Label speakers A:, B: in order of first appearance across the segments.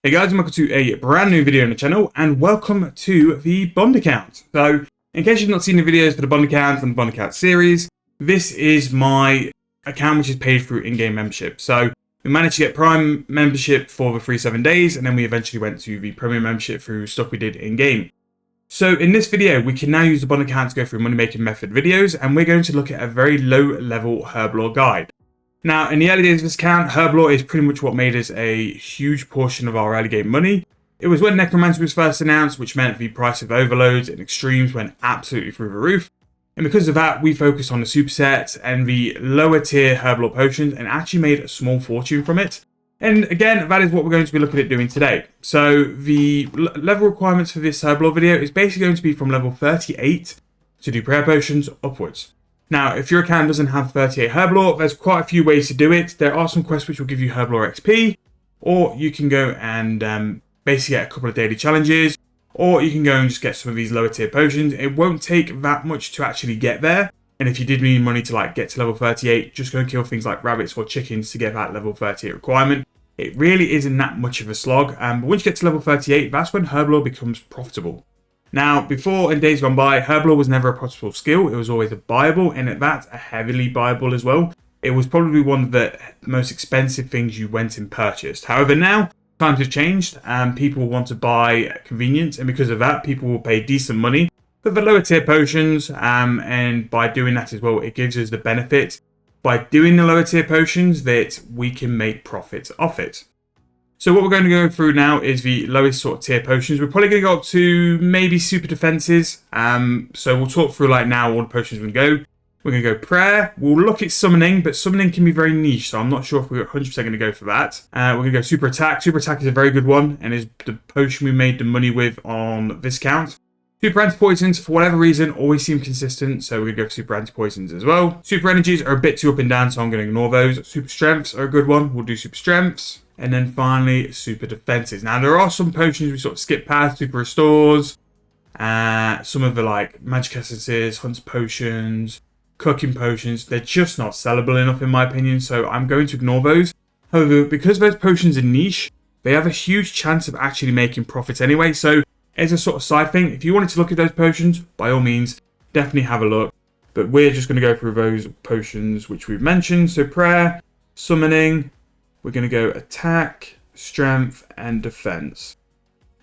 A: Hey guys, and welcome to a brand new video on the channel, and welcome to the Bond account. So, in case you've not seen the videos for the Bond account and the Bond account series, this is my account which is paid through in-game membership. So, we managed to get Prime membership for the free 7 days, and then we eventually went to the Premium membership through stuff we did in-game. So, in this video, we can now use the Bond account to go through money-making method videos, and we're going to look at a very low-level Herblore guide. Now, in the early days of this account, Herblore is pretty much what made us a huge portion of our early game money. It was when Necromancy was first announced, which meant the price of overloads and extremes went absolutely through the roof. And because of that, we focused on the supersets and the lower tier Herblore potions and actually made a small fortune from it. And again, that is what we're going to be looking at doing today. So the level requirements for this Herblore video is basically going to be from level 38 to do prayer potions upwards. Now, if your account doesn't have 38 Herblore, there's quite a few ways to do it. There are some quests which will give you Herblore XP, or you can go and basically get a couple of daily challenges, or you can go and just get some of these lower tier potions. It won't take that much to actually get there, and if you did need money to get to level 38, just go and kill things like rabbits or chickens to get that level 38 requirement. It really isn't that much of a slog, but once you get to level 38, that's when Herblore becomes profitable. Now, before in days gone by, Herblore was never a profitable skill. It was always a buyable, and at that, a heavily buyable as well. It was probably one of the most expensive things you went and purchased. However, now, times have changed, and people want to buy convenience, and because of that, people will pay decent money for the lower tier potions, and by doing that as well, it gives us the benefit, by doing the lower tier potions, that we can make profit off it. So what we're going to go through now is the lowest sort of tier potions. We're probably going to go up to maybe super defenses. So we'll talk through now all the potions we can go. We're going to go prayer. We'll look at summoning, but summoning can be very niche, so I'm not sure if we're 100% going to go for that. We're going to go super attack. Super attack is a very good one, and is the potion we made the money with on this count. Super anti-poisons, for whatever reason, always seem consistent, so we're going to go for super anti-poisons as well. Super energies are a bit too up and down, so I'm going to ignore those. Super strengths are a good one. We'll do super strengths. And then finally, super defenses. Now, there are some potions we sort of skip past. Super restores. Some of the magic essences, hunter potions, cooking potions. They're just not sellable enough in my opinion, so I'm going to ignore those. However, because those potions are niche, they have a huge chance of actually making profits anyway. So as a sort of side thing, if you wanted to look at those potions, by all means, definitely have a look. But we're just going to go through those potions which we've mentioned. So prayer, summoning. We're going to go attack, strength, and defense.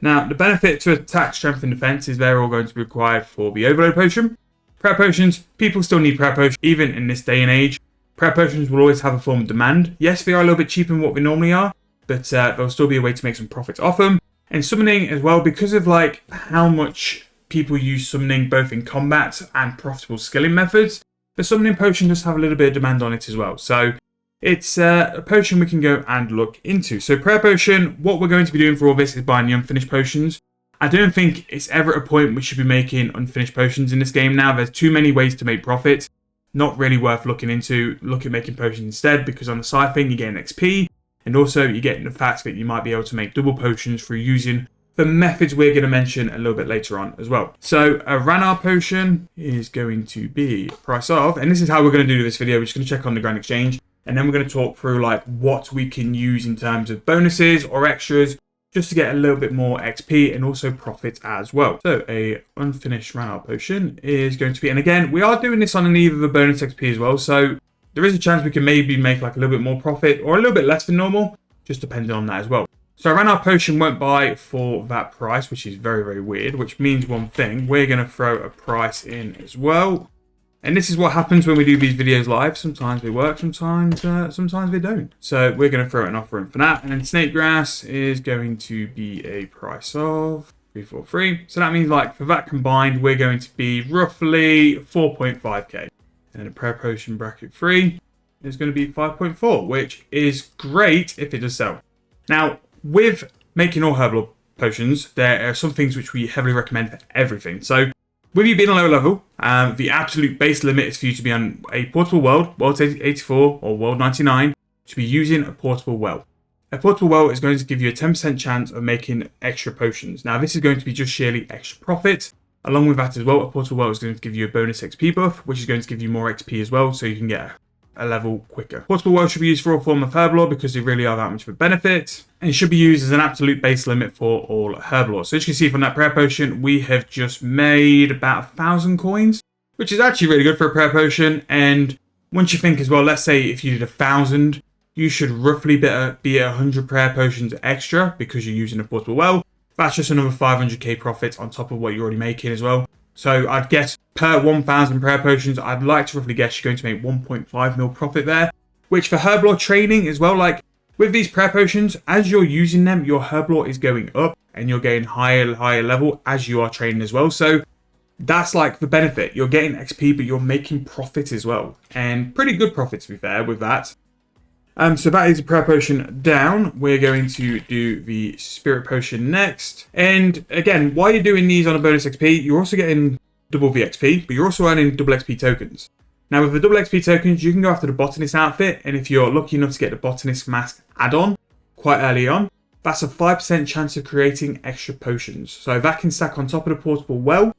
A: Now, the benefit to attack, strength, and defense is they're all going to be required for the overload potion. Prayer potions, people still need prayer potions, even in this day and age. Prayer potions will always have a form of demand. Yes, they are a little bit cheaper than what they normally are, but there'll still be a way to make some profits off them. And summoning as well, because of how much people use summoning both in combat and profitable skilling methods, the summoning potion does have a little bit of demand on it as well. So it's a potion we can go and look into. So prayer potion, what we're going to be doing for all this is buying the unfinished potions. I don't think it's ever a point we should be making unfinished potions in this game now. There's too many ways to make profit. Not really worth looking into. Look at making potions instead, because on the side thing you get an XP, and also you're getting the fact that you might be able to make double potions through using the methods we're going to mention a little bit later on as well. So a Ranar potion is going to be price of, and this is how we're going to do this video. We're just going to check on the Grand Exchange. And then we're going to talk through what we can use in terms of bonuses or extras just to get a little bit more XP and also profit as well. So a unfinished Ranar potion is going to be, and again, we are doing this on an either the bonus XP as well. So there is a chance we can maybe make a little bit more profit or a little bit less than normal, just depending on that as well. So a Ranar potion won't buy for that price, which is very, very weird, which means one thing. We're going to throw a price in as well. And this is what happens when we do these videos live. Sometimes they work, sometimes they don't. So we're going to throw an offer in for that. And then snake grass is going to be a price of 343. So that means for that combined, we're going to be roughly 4.5k. And then a prayer potion bracket 3 is going to be 5.4, which is great if it does sell. Now, with making all Herblore potions, there are some things which we heavily recommend for everything. So with you being a low level, the absolute base limit is for you to be on a portable world, World 84 or World 99, to be using a portable well. A portable well is going to give you a 10% chance of making extra potions. Now, this is going to be just sheerly extra profit. Along with that as well, a portable well is going to give you a bonus XP buff, which is going to give you more XP as well, so you can get a level quicker. Portable well should be used for all form of Herblore because they really are that much of a benefit. And it should be used as an absolute base limit for all Herblore. So as you can see from that prayer potion, we have just made about 1,000 coins, which is actually really good for a prayer potion. And once you think as well, let's say if you did 1,000, you should roughly be at 100 prayer potions extra because you're using a portable well. That's just another 500k profit on top of what you're already making as well. So I'd guess per 1,000 prayer potions, I'd like to roughly guess you're going to make 1.5 mil profit there. Which for Herblore training as well, like with these prayer potions, as you're using them, your Herblore is going up and you're getting higher level as you are training as well. So that's like the benefit. You're getting XP, but you're making profit as well. And pretty good profit to be fair with that. So that is a prayer potion down. We're going to do the spirit potion next. And again, while you're doing these on a bonus XP, you're also getting double VXP, but you're also earning double XP tokens. Now with the double XP tokens, you can go after the botanist outfit. And if you're lucky enough to get the botanist mask add-on quite early on, that's a 5% chance of creating extra potions. So that can stack on top of the portable well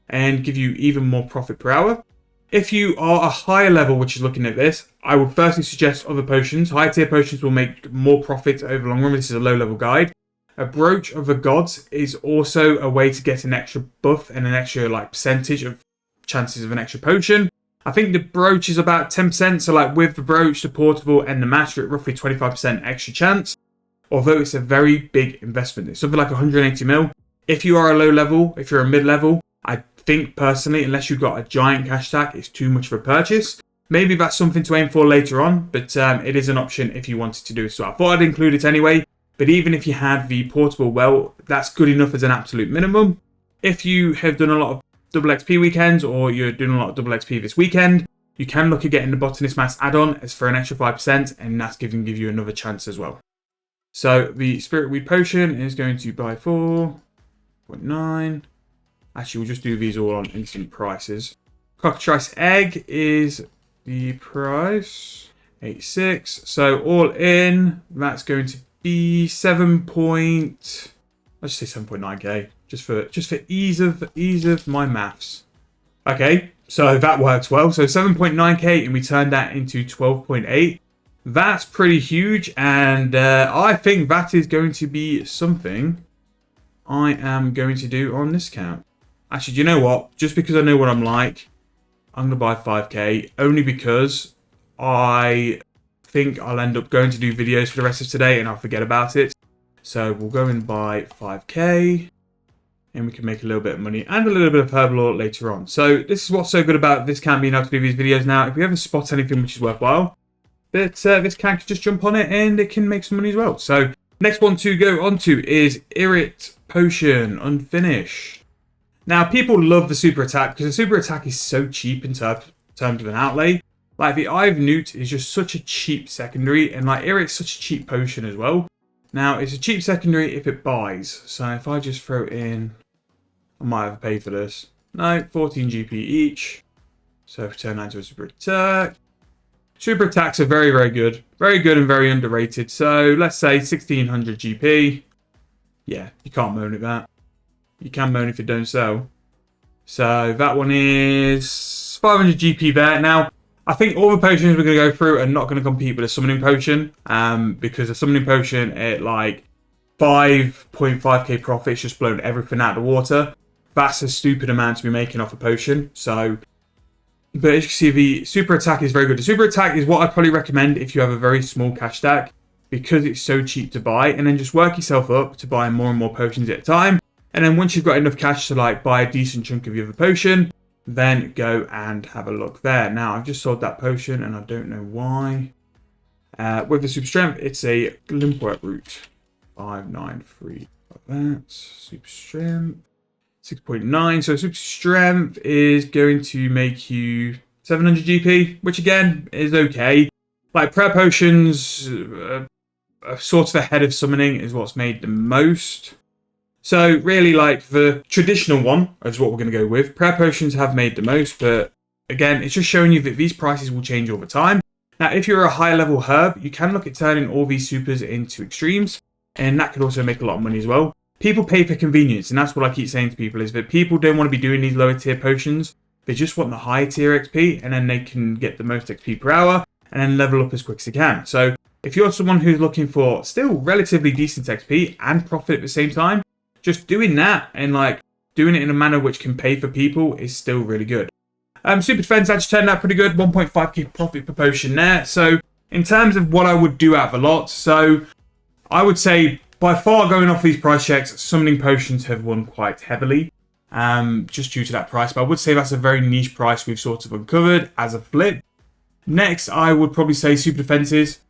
A: and give you even more profit per hour. If you are a higher level, which is looking at this, I would firstly suggest other potions. High tier potions will make more profit over the long run. This is a low level guide. A brooch of the gods is also a way to get an extra buff and an extra like percentage of chances of an extra potion. I think the brooch is about 10%. So like with the brooch, the portable and the master at roughly 25% extra chance. Although it's a very big investment. It's something like 180 mil. If you are a low level, if you're a mid level, I think personally, unless you've got a giant cash stack, it's too much of a purchase. Maybe that's something to aim for later on, but it is an option if you wanted to do so. I thought I'd include it anyway, but even if you had the portable well, that's good enough as an absolute minimum. If you have done a lot of double XP weekends or you're doing a lot of double XP this weekend, you can look at getting the botanist mask add-on as for an extra 5%, and that's give you another chance as well. So the spirit weed potion is going to buy 4.9. Actually, we'll just do these all on instant prices. Cockatrice egg is the price 86. So all in, that's going to be let's say 7.9k, just for ease of my maths. Okay, so that works well. So 7.9k, and we turned that into 12.8. That's pretty huge, and I think that is going to be something I am going to do on this account. Actually, do you know what? Just because I know what I'm like, I'm going to buy 5k, only because I think I'll end up going to do videos for the rest of today and I'll forget about it. So we'll go and buy 5k, and we can make a little bit of money and a little bit of Herblore later on. So this is what's so good about this account being able to do these videos now. If we ever spot anything which is worthwhile, but this account can just jump on it and it can make some money as well. So next one to go on to is Irrit Potion Unfinished. Now, people love the super attack because the super attack is so cheap in terms of an outlay. Like, the Eye of Newt is just such a cheap secondary, and like Irrit's such a cheap potion as well. Now, it's a cheap secondary if it buys. So if I just throw in, I might have to pay for this. No, 14 GP each. So if we turn that into a super attack. Super attacks are very, very good. Very good and very underrated. So let's say 1600 GP. Yeah, you can't moan at that. You can moan if it don't sell. So that one is 500 GP there. Now, I think all the potions we're going to go through are not going to compete with a summoning potion. Because a summoning potion at like 5.5k profit, it's just blown everything out of the water. That's a stupid amount to be making off a potion. So, but as you can see, the super attack is very good. The super attack is what I'd probably recommend if you have a very small cash stack, because it's so cheap to buy, and then just work yourself up to buy more and more potions at a time. And then once you've got enough cash to like buy a decent chunk of your other potion, then go and have a look there. Now, I've just sold that potion and I don't know why. With the super strength, it's a Limpwork route. 593 of that. Super strength. 6.9. So super strength is going to make you 700 GP, which again is okay. Like prayer potions, sort of ahead of summoning is what's made the most. So really, like the traditional one is what we're going to go with. Prayer potions have made the most, but again, it's just showing you that these prices will change over time. Now, if you're a higher level herb, you can look at turning all these supers into extremes, and that could also make a lot of money as well. People pay for convenience, and that's what I keep saying to people, is that people don't want to be doing these lower tier potions. They just want the higher tier XP, and then they can get the most XP per hour. and then level up as quick as you can. So if you're someone who's looking for still relatively decent XP and profit at the same time, just doing that and like doing it in a manner which can pay for people is still really good. Super defense actually turned out pretty good, 1.5k profit per potion there. So in terms of what I would do out of a lot, so I would say by far going off these price checks, summoning potions have won quite heavily, just due to that price. But I would say that's a very niche price we've sort of uncovered as a flip. Next, I would probably say super defenses,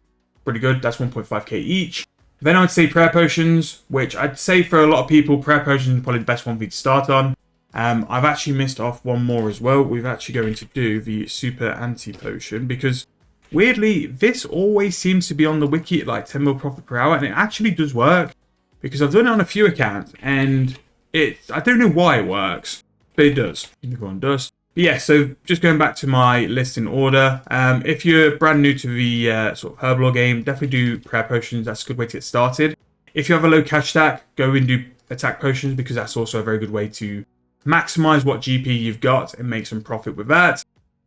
A: pretty good. That's 1.5k each. Then I would say prayer potions, which I'd say for a lot of people, prayer potions are probably the best one for you to start on. I've actually missed off one more as well. We're actually going to do the super anti-potion because weirdly, this always seems to be on the wiki at like 10 mil profit per hour, and it actually does work because I've done it on a few accounts and I don't know why it works, but it does. Everyone does. But yeah, so just going back to my list in order, if you're brand new to the sort of Herblore game, definitely do prayer potions. That's a good way to get started. If you have a low cash stack, go and do attack potions because that's also a very good way to maximize what GP you've got and make some profit with that.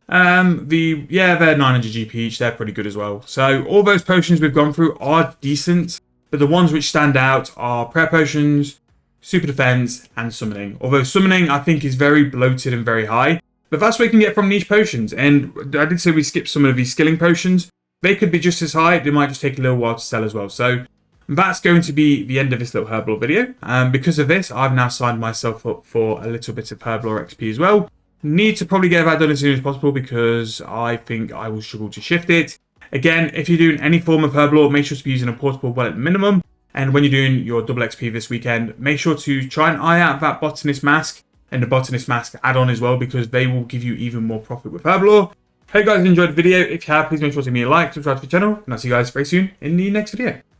A: They're 900 GP each. They're pretty good as well. So all those potions we've gone through are decent, but the ones which stand out are prayer potions, super defense, and summoning. Although summoning I think is very bloated and very high, but that's what you can get from niche potions. And I did say we skipped some of these skilling potions. They could be just as high. They might just take a little while to sell as well. So that's going to be the end of this little Herblore video. Because of this, I've now signed myself up for a little bit of Herblore XP as well. Need to probably get that done as soon as possible because I think I will struggle to shift it. Again, if you're doing any form of Herblore, make sure to be using a portable wallet minimum. And when you're doing your double XP this weekend, make sure to try and eye out that botanist mask and the botanist mask add-on as well because they will give you even more profit with Herblore. Hope you guys enjoyed the video. If you have, please make sure to give me a like, subscribe to the channel, and I'll see you guys very soon in the next video.